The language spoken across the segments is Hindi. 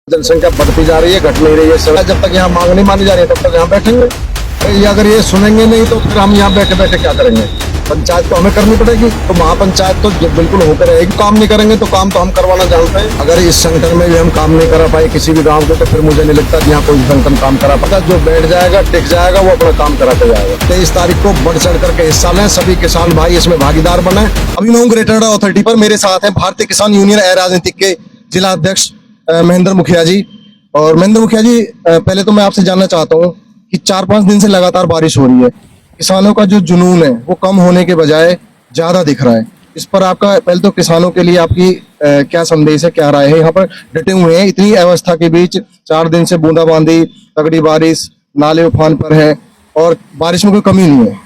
जनसंख्या बढ़ती जा रही है, घट नहीं रही है। सब जब तक यहाँ मांग नहीं मानी जा रही है तब तक यहाँ बैठेंगे। अगर ये सुनेंगे नहीं तो फिर हम यहाँ बैठे बैठे क्या करेंगे? पंचायत तो हमें करनी पड़ेगी, तो महापंचायत तो बिल्कुल होकर रहेगी। काम नहीं करेंगे तो काम तो हम करवाना जानते हैं। अगर इस संगठन में भी हम काम नहीं करा पाए किसी भी गांव को, तो फिर मुझे नहीं लगता कि यहाँ कोई संगठन काम करा पाता। जो बैठ जाएगा, टिक जाएगा, वो अपना काम कराते जाएगा। 23 तारीख को बढ़ चढ़ करके हिस्सा लें, सभी किसान भाई इसमें भागीदार बने। अभी मैं हूँ ग्रेटर नोएडा अथॉरिटी पर। मेरे साथ हैं भारतीय किसान यूनियन अराजनीतिक के जिला अध्यक्ष महेंद्र मुखिया जी। और महेंद्र मुखिया जी, पहले तो मैं आपसे जानना चाहता हूँ कि 4-5 दिन से लगातार बारिश हो रही है, किसानों का जो जुनून है वो कम होने के बजाय ज्यादा दिख रहा है। इस पर आपका पहले तो किसानों के लिए आपकी क्या संदेश है, क्या राय है? यहाँ पर डटे हुए हैं इतनी अवस्था के बीच, 4 दिन से बूंदाबांदी, तगड़ी बारिश, नाले उफान पर है और बारिश में कोई कमी नहीं है।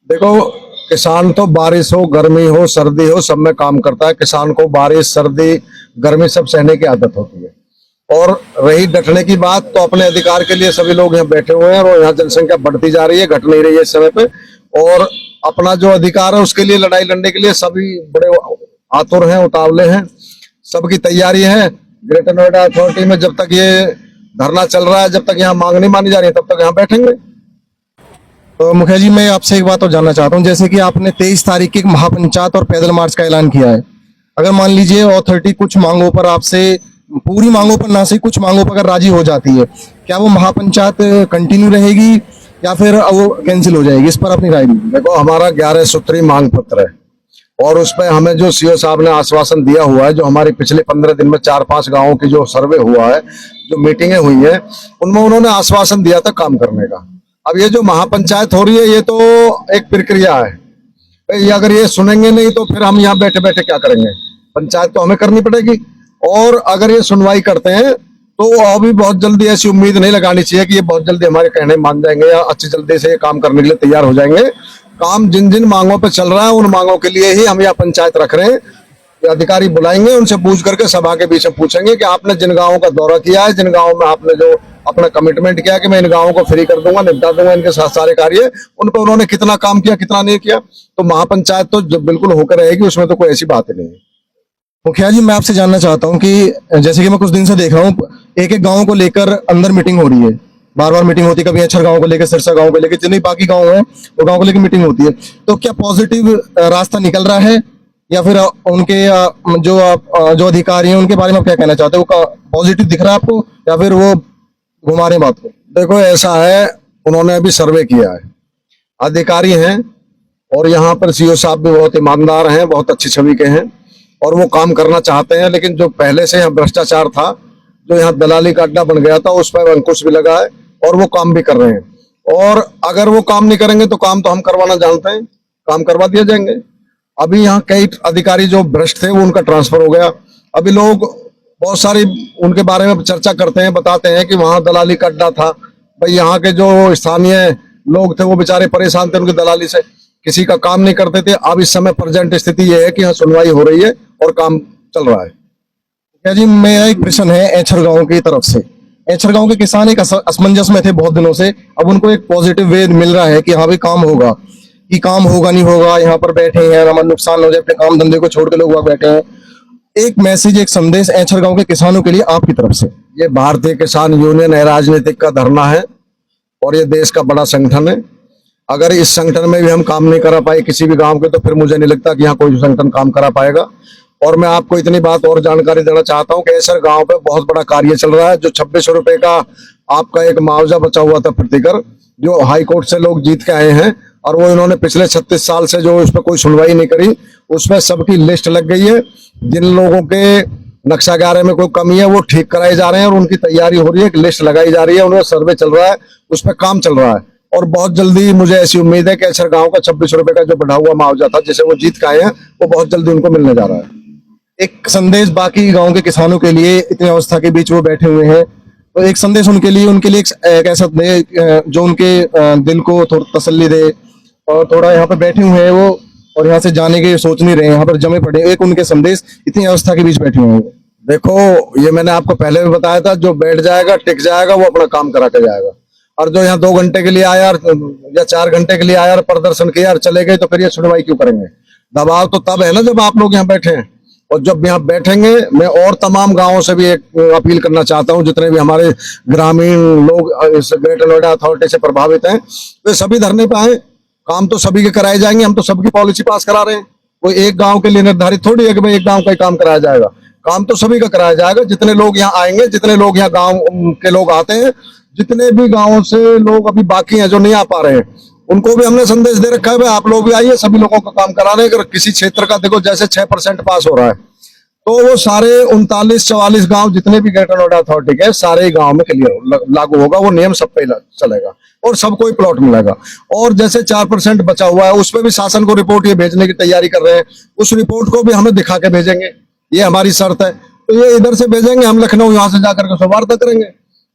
देखो, किसान तो बारिश हो, गर्मी हो, सर्दी हो, सब में काम करता है। किसान को बारिश, सर्दी, गर्मी सब सहने की आदत होती है। और रही डटने की बात, तो अपने अधिकार के लिए सभी लोग यहाँ बैठे हुए हैं और यहाँ जनसंख्या बढ़ती जा रही है, घट नहीं रही है इस समय पे। और अपना जो अधिकार है उसके लिए लड़ाई लड़ने के लिए सभी बड़े आतुर हैं, उतावले हैं, सबकी तैयारी है। ग्रेटर नोएडा अथॉरिटी में जब तक ये धरना चल रहा है, जब तक यहाँ मांग नहीं मानी जा रही है, तब तक यहाँ बैठेंगे। तो मुखिया जी, मैं आपसे एक बात और जानना चाहता हूँ। जैसे कि आपने 23 तारीख की एक महापंचायत और पैदल मार्च का ऐलान किया है, अगर मान लीजिए अथॉरिटी कुछ मांगों पर आपसे, पूरी मांगों पर ना सही, कुछ मांगों पर अगर राजी हो जाती है, क्या वो महापंचायत कंटिन्यू रहेगी या फिर वो कैंसिल हो जाएगी? इस पर अपनी राय दीजिए। देखो, हमारा 11 सूत्री मांग पत्र है और उस पर हमें जो सीओ साहब ने आश्वासन दिया हुआ है, जो हमारे पिछले 15 दिन में 4-5 गांवों की जो सर्वे हुआ है, जो मीटिंगें हुई है, उनमें उन्होंने आश्वासन दिया था काम करने का। अब ये जो महापंचायत हो रही है, ये तो एक प्रक्रिया है। अगर ये सुनेंगे नहीं तो फिर हम यहाँ बैठे बैठे क्या करेंगे? पंचायत तो हमें करनी पड़ेगी। और अगर ये सुनवाई करते हैं तो अभी बहुत जल्दी ऐसी उम्मीद नहीं लगानी चाहिए कि ये बहुत जल्दी हमारे कहने मान जाएंगे या अच्छी जल्दी से ये काम करने के लिए तैयार हो जाएंगे। काम जिन जिन मांगों पे चल रहा है, उन मांगों के लिए ही हम यहाँ पंचायत रख रहे हैं। अधिकारी बुलाएंगे, उनसे पूछ करके सभा के बीच में पूछेंगे कि आपने जिन गाँवों का दौरा किया है, जिन गाँवों में आपने जो अपना कमिटमेंट किया कि मैं इन गाँवों को फ्री कर दूंगा, निपटा दूंगा इनके साथ सारे कार्य, उन पर उन्होंने कितना काम किया, कितना नहीं किया। तो महापंचायत तो बिल्कुल होकर रहेगी, उसमें तो कोई ऐसी बात ही नहीं है। मुखिया जी, मैं आपसे जानना चाहता हूँ कि जैसे कि मैं कुछ दिन से देख रहा हूँ, एक एक गाँव को लेकर अंदर मीटिंग हो रही है, बार बार मीटिंग होती है। कभी अक्षर गांव को लेकर, सिरसा गांव को लेकर, जितने बाकी गांव हैं वो गांव को लेकर मीटिंग होती है। तो क्या पॉजिटिव रास्ता निकल रहा है या फिर उनके जो अधिकारी हैं उनके बारे में आप क्या कहना चाहते हो? वो पॉजिटिव दिख रहा है आपको या फिर वो घुमा रहे हैं बात को? देखो, ऐसा है, उन्होंने अभी सर्वे किया है, अधिकारी हैं और यहाँ पर सीओ साहब भी बहुत ईमानदार हैं, बहुत अच्छी छवि के हैं और वो काम करना चाहते हैं। लेकिन जो पहले से यहाँ भ्रष्टाचार था, जो यहाँ दलाली का अड्डा बन गया था, उस पर अंकुश भी लगा है और वो काम भी कर रहे हैं। और अगर वो काम नहीं करेंगे तो काम तो हम करवाना जानते हैं, काम करवा दिए जाएंगे। अभी यहाँ कई अधिकारी जो भ्रष्ट थे वो उनका ट्रांसफर हो गया। अभी लोग बहुत सारी उनके बारे में चर्चा करते हैं, बताते हैं कि वहां दलाली का अड्डा था। भाई, यहाँ के जो स्थानीय लोग थे वो बेचारे परेशान थे उनकी दलाली से, किसी का काम नहीं करते थे। अब इस समय प्रेजेंट स्थिति ये है कि यहाँ सुनवाई हो रही है और काम चल रहा है। क्या जी, मेरा एक प्रश्न है एचर गांव की तरफ से। एचर गांव के किसान एक असमंजस में थे बहुत दिनों से। अब उनको एक पॉजिटिव वे मिल रहा है कि हाँ भाई काम होगा, कि काम होगा नहीं होगा, यहाँ पर बैठे हैं, हमारा नुकसान हो जाए, अपने काम धंधे को छोड़ के लोग वहां बैठे हैं। एक मैसेज, एक संदेश एचर गांव के किसानों के लिए आपकी तरफ से। ये भारतीय किसान यूनियन राजनीतिक का धरना है और ये देश का बड़ा संगठन है। अगर इस संगठन में भी हम काम नहीं करा पाए किसी भी गांव के, तो फिर मुझे नहीं लगता कि यहाँ कोई संगठन काम करा पाएगा। और मैं आपको इतनी बात और जानकारी देना चाहता हूँ कि ऐसर गांव पे बहुत बड़ा कार्य चल रहा है। जो 26 रुपए का आपका एक मुआवजा बचा हुआ था प्रतिकर, जो हाई कोर्ट से लोग जीत के आए हैं, और वो इन्होंने पिछले 36 साल से जो उस पर कोई सुनवाई नहीं करी, उसमें सबकी लिस्ट लग गई है। जिन लोगों के नक्शा ग्यारह में कोई कमी है वो ठीक कराए जा रहे हैं और उनकी तैयारी हो रही है, लिस्ट लगाई जा रही है, उनका सर्वे चल रहा है, उस पर काम चल रहा है। और बहुत जल्दी मुझे ऐसी उम्मीद है कि ऐसर गांव का 26 रुपए का जो बढ़ा हुआ मुआवजा था, जिसे वो जीत के आए हैं, वो बहुत जल्दी उनको मिलने जा रहा है। एक संदेश बाकी गांव के किसानों के लिए, इतनी अवस्था के बीच वो बैठे हुए हैं, तो एक संदेश उनके लिए एक ऐसा दे जो उनके दिल को थोड़ा तसल्ली दे और थोड़ा यहाँ पे बैठे हुए हैं वो, और यहाँ से जाने के सोच नहीं रहे, यहाँ पर जमे पड़े, एक उनके संदेश इतनी अवस्था के बीच बैठे हुए हैं। देखो, ये मैंने आपको पहले भी बताया था, जो बैठ जाएगा, टिक जाएगा, वो अपना काम करा के जाएगा। और जो यहाँ 2 घंटे के लिए आया या 4 घंटे के लिए आया और प्रदर्शन किया और चले गए, तो फिर ये सुनवाई क्यों करेंगे? दबाव तो तब है ना जब आप लोग यहाँ बैठे हैं। और जब यहाँ बैठेंगे, मैं और तमाम गांवों से भी एक अपील करना चाहता हूँ, जितने भी हमारे ग्रामीण लोग इस ग्रेटर नोएडा अथॉरिटी से प्रभावित हैं, वे सभी धरने पे आए। काम तो सभी के कराए जाएंगे, हम तो सबकी पॉलिसी पास करा रहे हैं। कोई एक गांव के लिए निर्धारित थोड़ी है कि भाई एक गांव का ही काम कराया जाएगा। काम तो सभी का कराया जाएगा। जितने लोग यहाँ आएंगे, जितने लोग यहाँ गांव के लोग आते हैं, जितने भी गांवों से लोग अभी बाकी हैं जो नहीं आ पा रहे हैं, उनको भी हमने संदेश दे रखा है, भाई आप लोग भी आइए, सभी लोगों का काम करा रहे हैं। अगर किसी क्षेत्र का देखो जैसे 6% पास हो रहा है, तो वो सारे 39-44 गांव जितने भी ग्रेटर नोएडा अथॉरिटी के, सारे गांव में क्लियर लागू होगा। वो नियम सब पे चलेगा और सबको ही प्लॉट मिलेगा। और जैसे 4% बचा हुआ है, उस पर भी शासन को रिपोर्ट ये भेजने की तैयारी कर रहे हैं। उस रिपोर्ट को भी हमें दिखा के भेजेंगे, ये हमारी शर्त है। तो ये इधर से भेजेंगे, हम लखनऊ यहाँ से जाकर के सौहार्द करेंगे,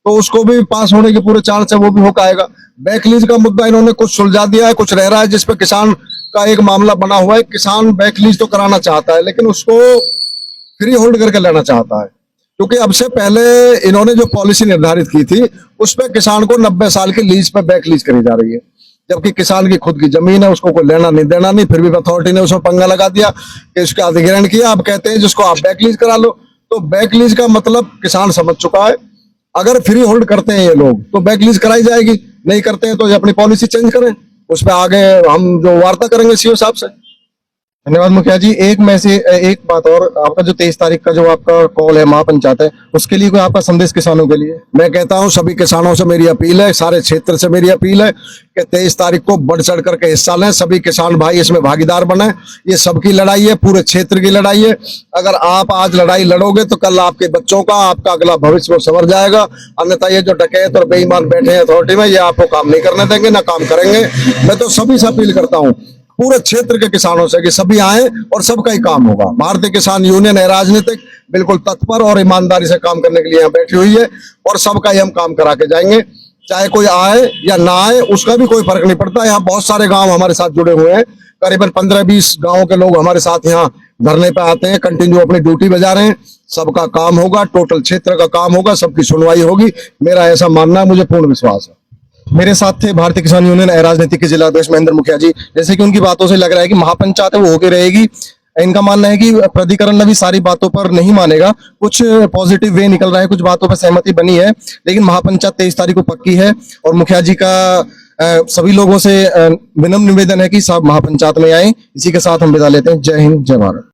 तो उसको भी पास होने के पूरे चांस है, वो भी होकर आएगा। बैकलीज का मुद्दा इन्होंने कुछ सुलझा दिया है, कुछ रह रहा है, जिसपे किसान का एक मामला बना हुआ है। किसान बैकलीज तो कराना चाहता है, लेकिन उसको फ्री होल्ड करके लेना चाहता है, क्योंकि अब से पहले इन्होंने जो पॉलिसी निर्धारित की थी, उस पर किसान को 90 साल की लीज पे बैक लीज करी जा रही है, जबकि किसान की खुद की जमीन है, उसको कोई लेना नहीं देना नहीं। फिर भी अथॉरिटी ने उसमें पंगा लगा दिया कि उसका अधिग्रहण किया। अब कहते हैं जिसको आप बैक लीज करा लो। तो बैक लीज का मतलब किसान समझ चुका है। अगर फ्री होल्ड करते हैं ये लोग तो बैक लीज कराई जाएगी, नहीं करते हैं तो ये अपनी पॉलिसी चेंज करें। उस पर आगे हम जो वार्ता करेंगे सीओ साहब से। धन्यवाद मुखिया जी। एक बात और, आपका जो 23 तारीख का जो आपका कॉल है महापंचायत है, उसके लिए कोई आपका संदेश किसानों के लिए? मैं कहता हूं सभी किसानों से मेरी अपील है, सारे क्षेत्र से मेरी अपील है कि 23 तारीख को बढ़ चढ़ करके हिस्सा लें। सभी किसान भाई इसमें भागीदार बने। ये सबकी लड़ाई है, पूरे क्षेत्र की लड़ाई है। अगर आप आज लड़ाई लड़ोगे तो कल आपके बच्चों का, आपका अगला भविष्य वो संवर जाएगा। अन्यथा ये जो डकैत और बेईमान बैठे हैं अथॉरिटी में, ये आपको काम नहीं करने देंगे, ना काम करेंगे। मैं तो सभी से अपील करता हूँ, पूरे क्षेत्र के किसानों से, कि सभी आए और सबका ही काम होगा। भारतीय किसान यूनियन है राजनीतिक, बिल्कुल तत्पर और ईमानदारी से काम करने के लिए यहाँ बैठी हुई है, और सबका ही हम काम करा के जाएंगे। चाहे कोई आए या ना आए, उसका भी कोई फर्क नहीं पड़ता। यहाँ बहुत सारे गांव हमारे साथ जुड़े हुए हैं, करीबन 15-20 गाँव के लोग हमारे साथ यहाँ धरने पे आते हैं, कंटिन्यू अपनी ड्यूटी बजा रहे हैं। सबका काम होगा, टोटल क्षेत्र का काम होगा, सबकी सुनवाई होगी, मेरा ऐसा मानना है, मुझे पूर्ण विश्वास है। मेरे साथ थे भारतीय किसान यूनियन राजनीतिक के जिला अध्यक्ष महेंद्र मुखिया जी। जैसे कि उनकी बातों से लग रहा है कि महापंचायत है वो होके रहेगी। इनका मानना है कि प्राधिकरण अभी सारी बातों पर नहीं मानेगा, कुछ पॉजिटिव वे निकल रहा है, कुछ बातों पर सहमति बनी है, लेकिन महापंचायत 23 तारीख को पक्की है। और मुखिया जी का सभी लोगों से विनम्र निवेदन है कि सब महापंचायत में आए। इसी के साथ हम विदा लेते हैं। जय हिंद, जय भारत।